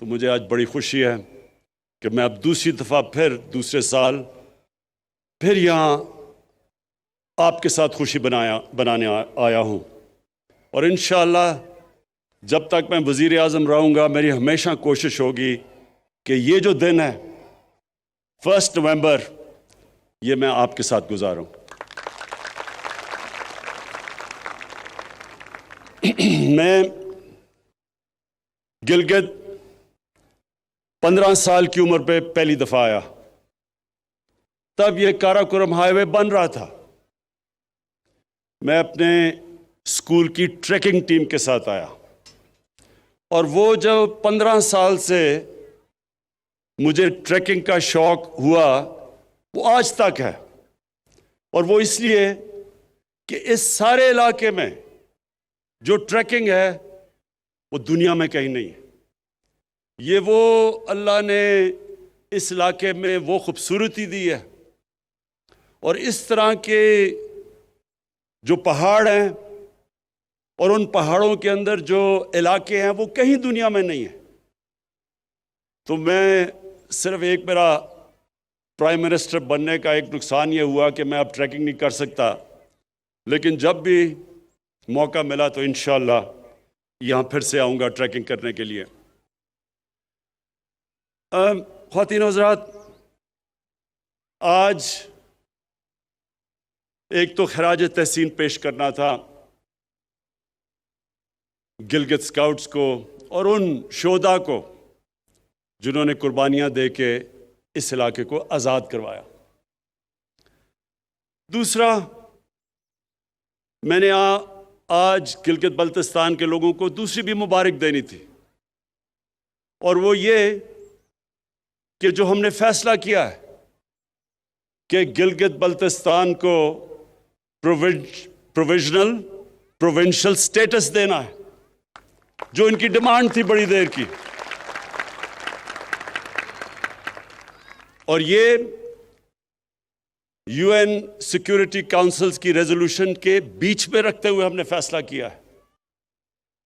تو مجھے آج بڑی خوشی ہے کہ میں اب دوسری دفعہ پھر دوسرے سال پھر یہاں آپ کے ساتھ خوشی بنانے آیا ہوں، اور انشاءاللہ جب تک میں وزیر اعظم رہوں گا میری ہمیشہ کوشش ہوگی کہ یہ جو دن ہے 1 نومبر یہ میں آپ کے ساتھ گزاروں۔ میں گلگت 15 سال کی عمر پہ پہلی دفعہ آیا، تب یہ کاراکورم ہائی وے بن رہا تھا۔ میں اپنے اسکول کی ٹریکنگ ٹیم کے ساتھ آیا، اور وہ جو 15 سال سے مجھے ٹریکنگ کا شوق ہوا وہ آج تک ہے، اور وہ اس لیے کہ اس سارے علاقے میں جو ٹریکنگ ہے وہ دنیا میں کہیں نہیں ہے۔ یہ وہ اللہ نے اس علاقے میں وہ خوبصورتی دی ہے، اور اس طرح کے جو پہاڑ ہیں اور ان پہاڑوں کے اندر جو علاقے ہیں وہ کہیں دنیا میں نہیں ہیں۔ تو میں صرف ایک میرا پرائم منسٹر بننے کا ایک نقصان یہ ہوا کہ میں اب ٹریکنگ نہیں کر سکتا، لیکن جب بھی موقع ملا تو انشاءاللہ یہاں پھر سے آؤں گا ٹریکنگ کرنے کے لیے۔ خواتین و حضرات، آج ایک تو خراج تحسین پیش کرنا تھا گلگت اسکاؤٹس کو اور ان شہداء کو جنہوں نے قربانیاں دے کے اس علاقے کو آزاد کروایا۔ دوسرا، میں نے آج گلگت بلتستان کے لوگوں کو دوسری بھی مبارک دینی تھی، اور وہ یہ کہ جو ہم نے فیصلہ کیا ہے کہ گلگت بلتستان کو پروونشل سٹیٹس دینا ہے، جو ان کی ڈیمانڈ تھی بڑی دیر کی، اور یہ یو این سیکورٹی کاؤنسلز کی ریزولوشن کے بیچ میں رکھتے ہوئے ہم نے فیصلہ کیا ہے۔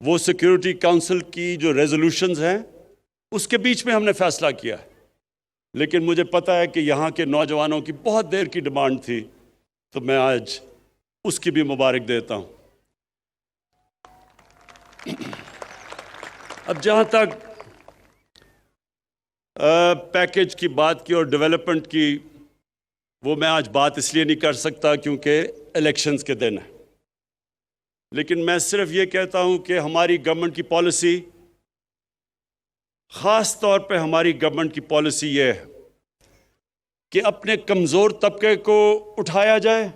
وہ سیکورٹی کاؤنسل کی جو ریزولوشنز ہیں اس کے بیچ میں ہم نے فیصلہ کیا ہے، لیکن مجھے پتہ ہے کہ یہاں کے نوجوانوں کی بہت دیر کی ڈیمانڈ تھی، تو میں آج اس کی بھی مبارک دیتا ہوں۔ اب جہاں تک پیکیج کی بات کی اور ڈیولپمنٹ کی، وہ میں آج بات اس لیے نہیں کر سکتا کیونکہ الیکشنز کے دن ہے، لیکن میں صرف یہ کہتا ہوں کہ ہماری گورنمنٹ کی پالیسی، خاص طور پہ ہماری گورنمنٹ کی پالیسی یہ ہے کہ اپنے کمزور طبقے کو اٹھایا جائے،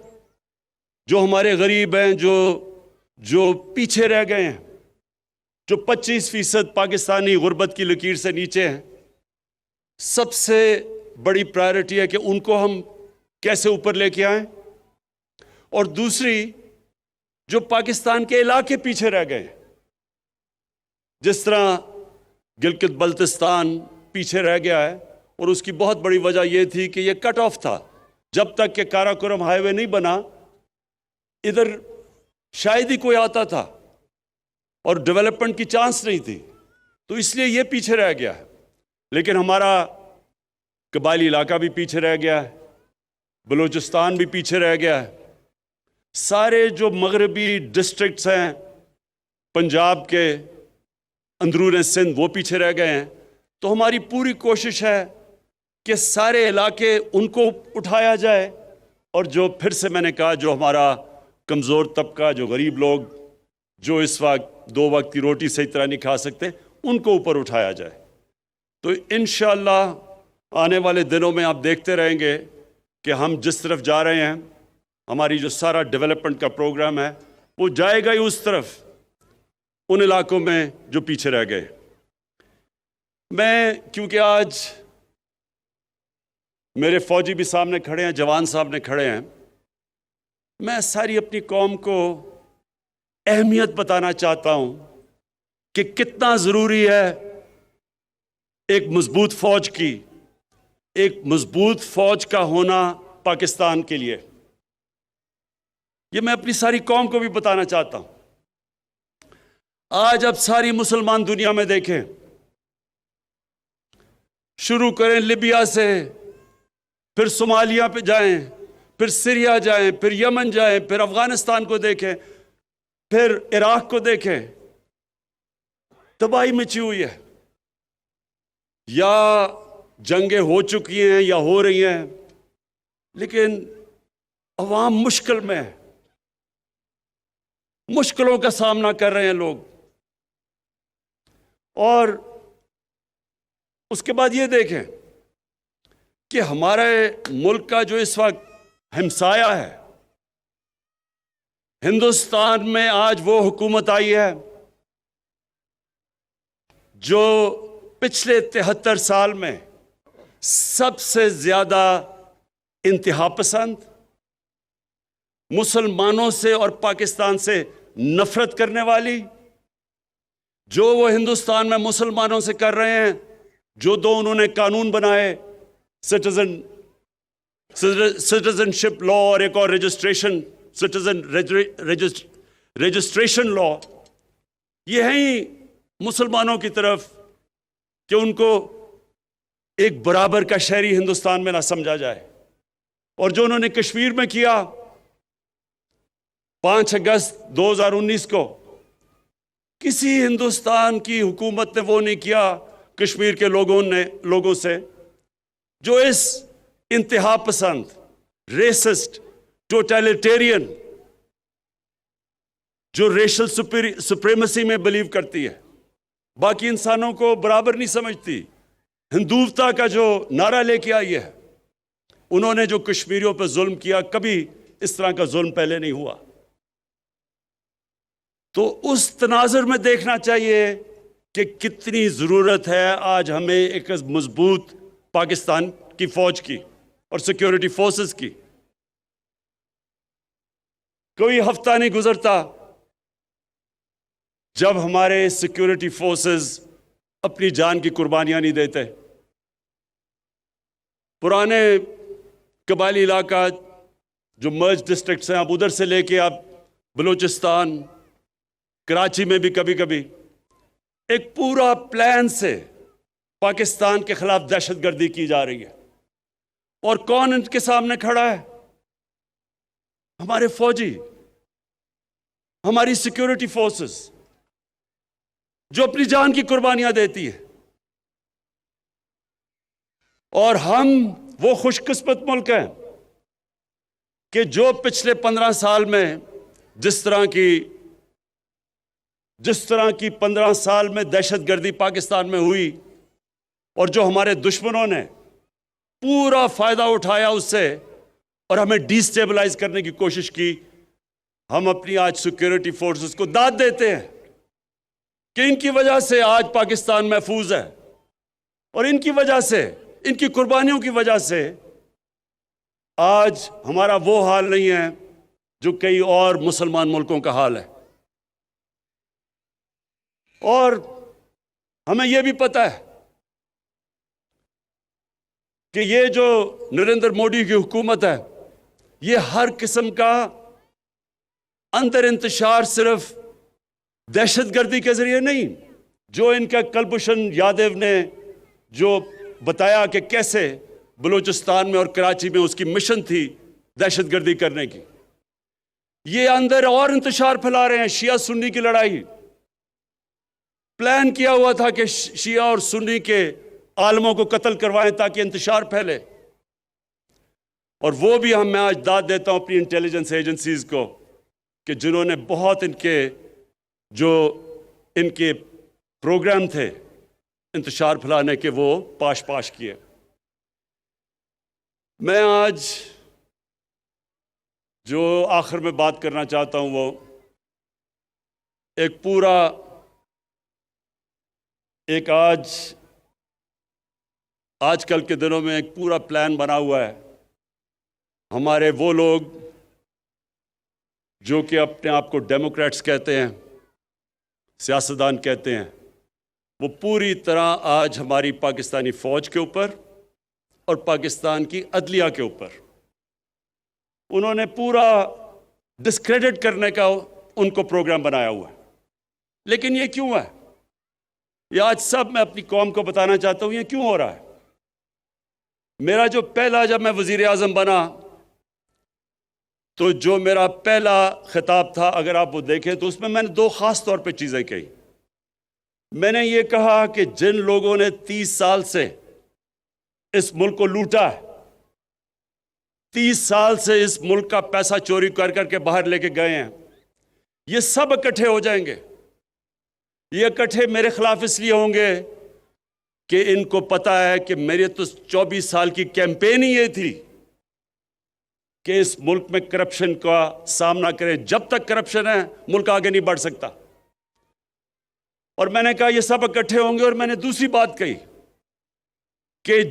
جو ہمارے غریب ہیں، جو پیچھے رہ گئے ہیں، جو 25% پاکستانی غربت کی لکیر سے نیچے ہیں۔ سب سے بڑی پرائرٹی ہے کہ ان کو ہم کیسے اوپر لے کے آئیں، اور دوسری جو پاکستان کے علاقے پیچھے رہ گئے، جس طرح گلگت بلتستان پیچھے رہ گیا ہے، اور اس کی بہت بڑی وجہ یہ تھی کہ یہ کٹ آف تھا۔ جب تک کہ کاراکورم ہائی وے نہیں بنا، ادھر شاید ہی کوئی آتا تھا اور ڈیولپمنٹ کی چانس نہیں تھی، تو اس لیے یہ پیچھے رہ گیا ہے۔ لیکن ہمارا قبائلی علاقہ بھی پیچھے رہ گیا ہے، بلوچستان بھی پیچھے رہ گیا ہے، سارے جو مغربی ڈسٹرکٹس ہیں پنجاب کے اندرون سندھ وہ پیچھے رہ گئے ہیں۔ تو ہماری پوری کوشش ہے کہ سارے علاقے ان کو اٹھایا جائے، اور جو پھر سے میں نے کہا جو ہمارا کمزور طبقہ، جو غریب لوگ، جو اس وقت 2 وقت کی روٹی صحیح طرح نہیں کھا سکتے، ان کو اوپر اٹھایا جائے۔ تو انشاءاللہ آنے والے دنوں میں آپ دیکھتے رہیں گے کہ ہم جس طرف جا رہے ہیں، ہماری جو سارا ڈیولپمنٹ کا پروگرام ہے وہ جائے گا ہی اس طرف، ان علاقوں میں جو پیچھے رہ گئے۔ میں کیونکہ آج میرے فوجی بھی سامنے کھڑے ہیں، جوان سامنے کھڑے ہیں، میں ساری اپنی قوم کو اہمیت بتانا چاہتا ہوں کہ کتنا ضروری ہے ایک مضبوط فوج کی، ایک مضبوط فوج کا ہونا پاکستان کے لیے۔ یہ میں اپنی ساری قوم کو بھی بتانا چاہتا ہوں۔ آج اب ساری مسلمان دنیا میں دیکھیں شروع کریں لیبیا سے، پھر صومالیہ پہ جائیں، پھر سیریا جائیں، پھر یمن جائیں، پھر افغانستان کو دیکھیں، پھر عراق کو دیکھیں، تباہی مچی ہوئی ہے، یا جنگیں ہو چکی ہیں یا ہو رہی ہیں، لیکن عوام مشکل میں ہے، مشکلوں کا سامنا کر رہے ہیں لوگ۔ اور اس کے بعد یہ دیکھیں کہ ہمارے ملک کا جو اس وقت ہمسایہ ہے، ہندوستان میں آج وہ حکومت آئی ہے جو پچھلے 73 سال میں سب سے زیادہ انتہا پسند، مسلمانوں سے اور پاکستان سے نفرت کرنے والی، جو وہ ہندوستان میں مسلمانوں سے کر رہے ہیں، جو دو انہوں نے قانون بنائے، سٹیزن شپ لا اور ایک اور رجسٹریشن لا، یہ ہیں ہی مسلمانوں کی طرف کہ ان کو ایک برابر کا شہری ہندوستان میں نہ سمجھا جائے۔ اور جو انہوں نے کشمیر میں کیا 5 اگست 2019 کو، کسی ہندوستان کی حکومت نے وہ نہیں کیا کشمیر کے لوگوں سے جو اس انتہا پسند، ریسسٹ، ٹوٹیلیٹیرین، جو ریشل سپریمیسی میں بلیو کرتی ہے، باقی انسانوں کو برابر نہیں سمجھتی، ہندوتا کا جو نعرہ لے کے آئی ہے، انہوں نے جو کشمیریوں پہ ظلم کیا، کبھی اس طرح کا ظلم پہلے نہیں ہوا۔ تو اس تناظر میں دیکھنا چاہیے کہ کتنی ضرورت ہے آج ہمیں ایک مضبوط پاکستان کی فوج کی اور سیکیورٹی فورسز کی۔ کوئی ہفتہ نہیں گزرتا جب ہمارے سیکیورٹی فورسز اپنی جان کی قربانیاں نہیں دیتے۔ پرانے قبائلی علاقہ جو مرج ڈسٹرکٹس ہیں، اب ادھر سے لے کے اب بلوچستان، کراچی میں بھی کبھی کبھی ایک پورا پلان سے پاکستان کے خلاف دہشت گردی کی جا رہی ہے، اور کون ان کے سامنے کھڑا ہے؟ ہمارے فوجی، ہماری سیکیورٹی فورسز، جو اپنی جان کی قربانیاں دیتی ہے۔ اور ہم وہ خوش قسمت ملک ہیں کہ جو پچھلے 15 سال میں جس طرح کی 15 سال میں دہشت گردی پاکستان میں ہوئی، اور جو ہمارے دشمنوں نے پورا فائدہ اٹھایا اس سے اور ہمیں ڈی سٹیبلائز کرنے کی کوشش کی، ہم اپنی آج سیکیورٹی فورسز کو داد دیتے ہیں کہ ان کی وجہ سے آج پاکستان محفوظ ہے، اور ان کی وجہ سے، ان کی قربانیوں کی وجہ سے آج ہمارا وہ حال نہیں ہے جو کئی اور مسلمان ملکوں کا حال ہے۔ اور ہمیں یہ بھی پتہ ہے کہ یہ جو نریندر مودی کی حکومت ہے، یہ ہر قسم کا اندر انتشار صرف دہشت گردی کے ذریعے نہیں، جو ان کا کلبھوشن یادو نے جو بتایا کہ کیسے بلوچستان میں اور کراچی میں اس کی مشن تھی دہشت گردی کرنے کی، یہ اندر اور انتشار پھیلا رہے ہیں۔ شیعہ سنی کی لڑائی پلان کیا ہوا تھا کہ شیعہ اور سنی کے عالموں کو قتل کروائیں تاکہ انتشار پھیلے، اور وہ بھی میں آج داد دیتا ہوں اپنی انٹیلیجنس ایجنسیز کو کہ جنہوں نے بہت ان کے پروگرام تھے انتشار پھیلانے کے، وہ پاش کیے۔ میں آج جو آخر میں بات کرنا چاہتا ہوں وہ آج کل کے دنوں میں ایک پورا پلان بنا ہوا ہے۔ ہمارے وہ لوگ جو کہ اپنے آپ کو ڈیموکریٹس کہتے ہیں، سیاستدان کہتے ہیں، وہ پوری طرح آج ہماری پاکستانی فوج کے اوپر اور پاکستان کی عدلیہ کے اوپر انہوں نے پورا ڈسکریڈٹ کرنے کا ان کو پروگرام بنایا ہوا ہے۔ لیکن یہ کیوں ہے؟ یہ آج سب میں اپنی قوم کو بتانا چاہتا ہوں یہ کیوں ہو رہا ہے۔ میرا جو پہلا جب میں وزیر اعظم بنا تو جو میرا پہلا خطاب تھا، اگر آپ وہ دیکھیں تو اس میں میں نے دو خاص طور پہ چیزیں کہی۔ میں نے یہ کہا کہ جن لوگوں نے 30 سال سے اس ملک کو لوٹا ہے، 30 سال سے اس ملک کا پیسہ چوری کر کر کے باہر لے کے گئے ہیں، یہ سب اکٹھے ہو جائیں گے۔ یہ اکٹھے میرے خلاف اس لیے ہوں گے کہ ان کو پتا ہے کہ میرے تو 24 سال کی کیمپین ہی یہ تھی کہ اس ملک میں کرپشن کا سامنا کریں۔ جب تک کرپشن ہے ملک آگے نہیں بڑھ سکتا۔ اور میں نے کہا یہ سب اکٹھے ہوں گے۔ اور میں نے دوسری بات کہی کہ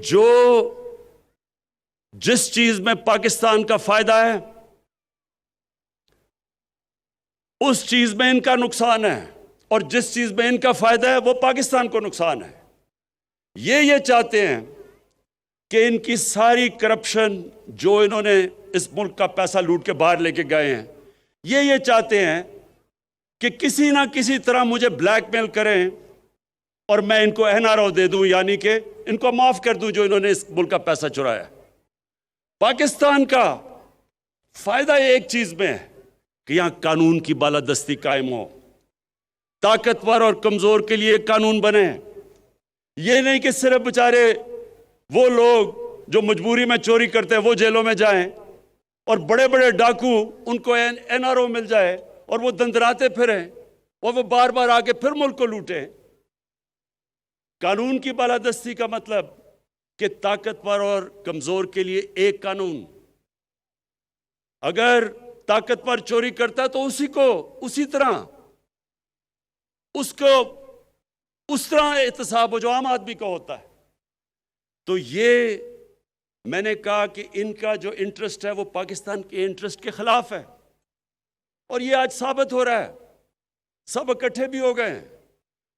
جس چیز میں پاکستان کا فائدہ ہے اس چیز میں ان کا نقصان ہے، اور جس چیز میں ان کا فائدہ ہے وہ پاکستان کو نقصان ہے۔ یہ چاہتے ہیں کہ ان کی ساری کرپشن جو انہوں نے اس ملک کا پیسہ لوٹ کے باہر لے کے گئے ہیں، یہ چاہتے ہیں کہ کسی نہ کسی طرح مجھے بلیک میل کریں اور میں ان کو NRO دے دوں، یعنی کہ ان کو معاف کر دوں جو انہوں نے اس ملک کا پیسہ چرایا۔ پاکستان کا فائدہ ایک چیز میں ہے کہ یہاں قانون کی بالادستی قائم ہو، طاقتور اور کمزور کے لیے قانون بنے۔ یہ نہیں کہ صرف بیچارے وہ لوگ جو مجبوری میں چوری کرتے ہیں وہ جیلوں میں جائیں اور بڑے بڑے ڈاکو ان کو NRO مل جائے اور وہ دندراتے پھریں اور وہ بار بار آ کے پھر ملک کو لوٹیں۔ قانون کی بالادستی کا مطلب کہ طاقتور اور کمزور کے لیے ایک قانون۔ اگر طاقتور چوری کرتا ہے تو اسی طرح اس طرح احتساب ہو جو عام آدمی کا ہوتا ہے۔ تو یہ میں نے کہا کہ ان کا جو انٹرسٹ ہے وہ پاکستان کے انٹرسٹ کے خلاف ہے، اور یہ آج ثابت ہو رہا ہے۔ سب اکٹھے بھی ہو گئے ہیں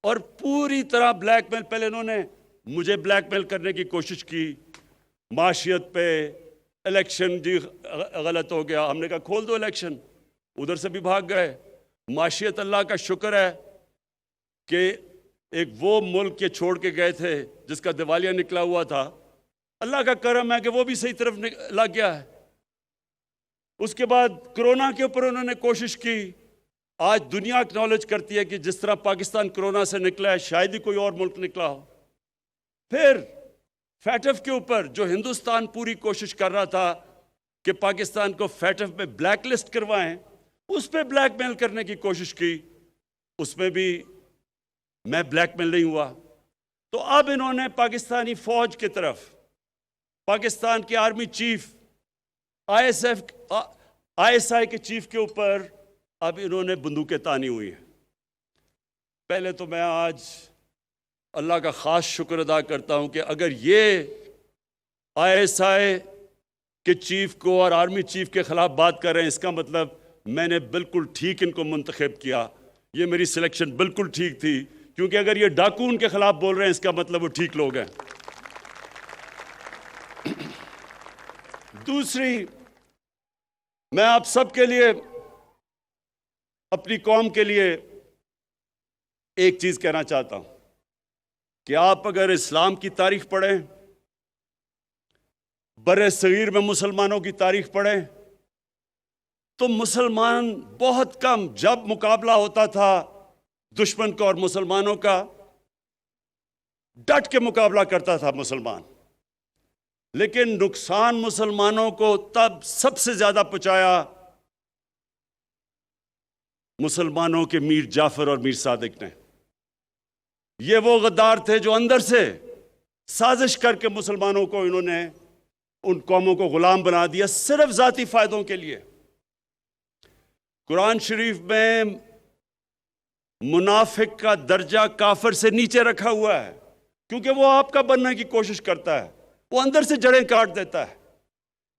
اور پوری طرح بلیک میل۔ پہلے انہوں نے مجھے بلیک میل کرنے کی کوشش کی معاشیت پہ، الیکشن جی غلط ہو گیا، ہم نے کہا کھول دو الیکشن، ادھر سے بھی بھاگ گئے۔ معاشیت اللہ کا شکر ہے کہ ایک وہ ملک کے چھوڑ کے گئے تھے جس کا دیوالیہ نکلا ہوا تھا، اللہ کا کرم ہے کہ وہ بھی صحیح طرف لگ گیا ہے۔ اس کے بعد کرونا کے اوپر انہوں نے کوشش کی۔ آج دنیا اکنالج کرتی ہے کہ جس طرح پاکستان کرونا سے نکلا ہے شاید ہی کوئی اور ملک نکلا ہو۔ پھر فیٹف کے اوپر جو ہندوستان پوری کوشش کر رہا تھا کہ پاکستان کو فیٹف میں بلیک لسٹ کروائیں، اس پہ بلیک میل کرنے کی کوشش کی، اس میں بھی میں بلیک میل نہیں ہوا۔ تو اب انہوں نے پاکستانی فوج کی طرف، پاکستان کے آرمی چیف، ISI کے چیف کے اوپر اب انہوں نے بندوقیں تانی ہوئی ہیں۔ پہلے تو میں آج اللہ کا خاص شکر ادا کرتا ہوں کہ اگر یہ ISI کے چیف کو اور آرمی چیف کے خلاف بات کر رہے ہیں، اس کا مطلب میں نے بالکل ٹھیک ان کو منتخب کیا، یہ میری سلیکشن بالکل ٹھیک تھی، کیونکہ اگر یہ ڈاکو ان کے خلاف بول رہے ہیں اس کا مطلب وہ ٹھیک لوگ ہیں۔ دوسری، میں آپ سب کے لیے، اپنی قوم کے لیے ایک چیز کہنا چاہتا ہوں کہ آپ اگر اسلام کی تاریخ پڑھیں، بر صغیر میں مسلمانوں کی تاریخ پڑھیں، تو مسلمان بہت کم، جب مقابلہ ہوتا تھا دشمن کا اور مسلمانوں کا، ڈٹ کے مقابلہ کرتا تھا مسلمان، لیکن نقصان مسلمانوں کو تب سب سے زیادہ پہنچایا مسلمانوں کے میر جعفر اور میر صادق نے۔ یہ وہ غدار تھے جو اندر سے سازش کر کے مسلمانوں کو، انہوں نے ان قوموں کو غلام بنا دیا صرف ذاتی فائدوں کے لیے۔ قرآن شریف میں منافق کا درجہ کافر سے نیچے رکھا ہوا ہے، کیونکہ وہ آپ کا بننے کی کوشش کرتا ہے، وہ اندر سے جڑیں کاٹ دیتا ہے۔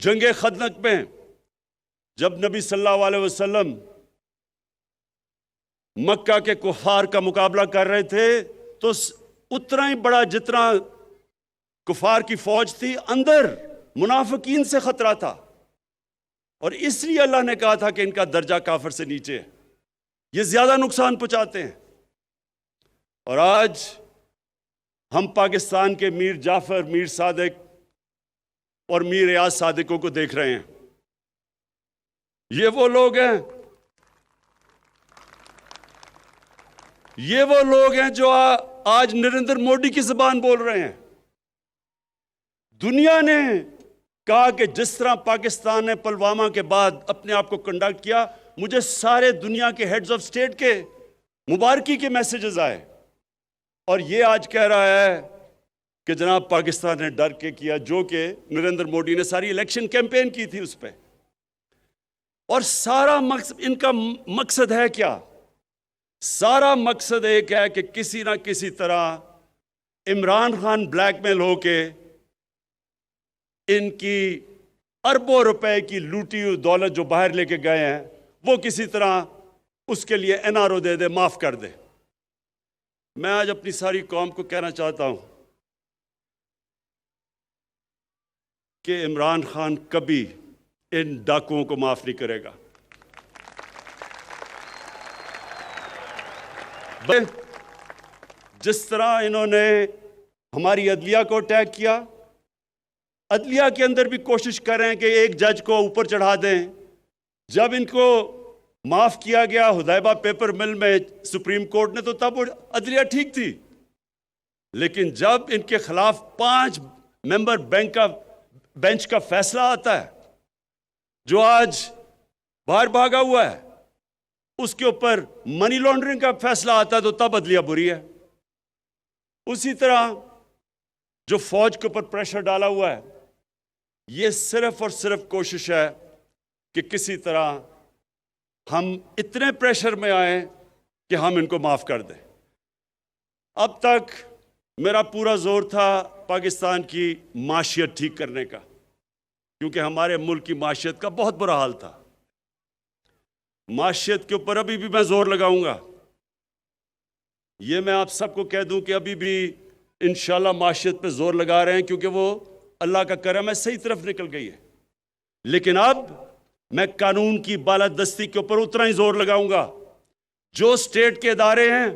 جنگ خندق میں جب نبی صلی اللہ علیہ وسلم مکہ کے کفار کا مقابلہ کر رہے تھے تو اتنا ہی بڑا جتنا کفار کی فوج تھی، اندر منافقین سے خطرہ تھا، اور اس لیے اللہ نے کہا تھا کہ ان کا درجہ کافر سے نیچے ہے، یہ زیادہ نقصان پہنچاتے ہیں۔ اور آج ہم پاکستان کے میر جعفر، میر صادق اور میر ریاض صادقوں کو دیکھ رہے ہیں۔ یہ وہ لوگ ہیں، یہ وہ لوگ ہیں جو آج نریندر مودی کی زبان بول رہے ہیں۔ دنیا نے کہا کہ جس طرح پاکستان نے پلوامہ کے بعد اپنے آپ کو کنڈکٹ کیا، مجھے سارے دنیا کے ہیڈز آف سٹیٹ کے مبارکی کے میسیجز آئے، اور یہ آج کہہ رہا ہے کہ جناب پاکستان نے ڈر کے کیا، جو کہ نریندر مودی نے ساری الیکشن کیمپین کی تھی اس پہ۔ اور سارا مقصد ان کا مقصد ہے کیا؟ سارا مقصد ایک ہے کہ کسی نہ کسی طرح عمران خان بلیک میل ہو کے ان کی اربوں روپے کی لوٹی ہوئی دولت جو باہر لے کے گئے ہیں، وہ کسی طرح اس کے لیے این آر او دے دے، معاف کر دے۔ میں آج اپنی ساری قوم کو کہنا چاہتا ہوں کہ عمران خان کبھی ان ڈاکوؤں کو معاف نہیں کرے گا۔ جس طرح انہوں نے ہماری عدلیہ کو اٹیک کیا، عدلیہ کے اندر بھی کوشش کر رہے ہیں کہ ایک جج کو اوپر چڑھا دیں۔ جب ان کو معاف کیا گیا حدیبہ پیپر مل میں سپریم کورٹ نے، تو تب وہ عدلیہ ٹھیک تھی، لیکن جب ان کے خلاف 5 ممبر بینچ کا فیصلہ آتا ہے جو آج باہر بھاگا ہوا ہے، اس کے اوپر منی لانڈرنگ کا فیصلہ آتا ہے، تو تب عدلیہ بری ہے۔ اسی طرح جو فوج کے اوپر پریشر ڈالا ہوا ہے، یہ صرف اور صرف کوشش ہے کہ کسی طرح ہم اتنے پریشر میں آئیں کہ ہم ان کو معاف کر دیں۔ اب تک میرا پورا زور تھا پاکستان کی معیشت ٹھیک کرنے کا، کیونکہ ہمارے ملک کی معیشت کا بہت برا حال تھا۔ معیشت کے اوپر ابھی بھی میں زور لگاؤں گا۔ یہ میں آپ سب کو کہہ دوں کہ ابھی بھی انشاءاللہ معیشت پہ زور لگا رہے ہیں، کیونکہ وہ اللہ کا کرم ہے، صحیح طرف نکل گئی ہے۔ لیکن اب میں قانون کی بالادستی کے اوپر اتنا ہی زور لگاؤں گا۔ جو سٹیٹ کے ادارے ہیں،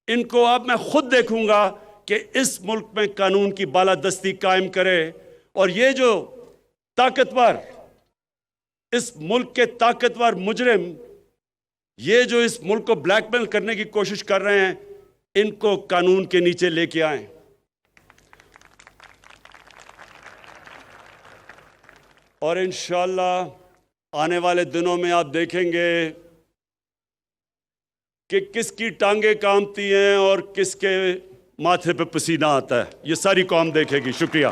ان کو اب میں خود دیکھوں گا کہ اس ملک میں قانون کی بالادستی قائم کرے، اور یہ جو طاقتور، اس ملک کے طاقتور مجرم، یہ جو اس ملک کو بلیک میل کرنے کی کوشش کر رہے ہیں، ان کو قانون کے نیچے لے کے آئیں۔ اور انشاءاللہ آنے والے دنوں میں آپ دیکھیں گے کہ کس کی ٹانگیں کامتی ہیں اور کس کے ماتھے پہ پسینہ آتا ہے۔ یہ ساری قوم دیکھے گی۔ شکریہ۔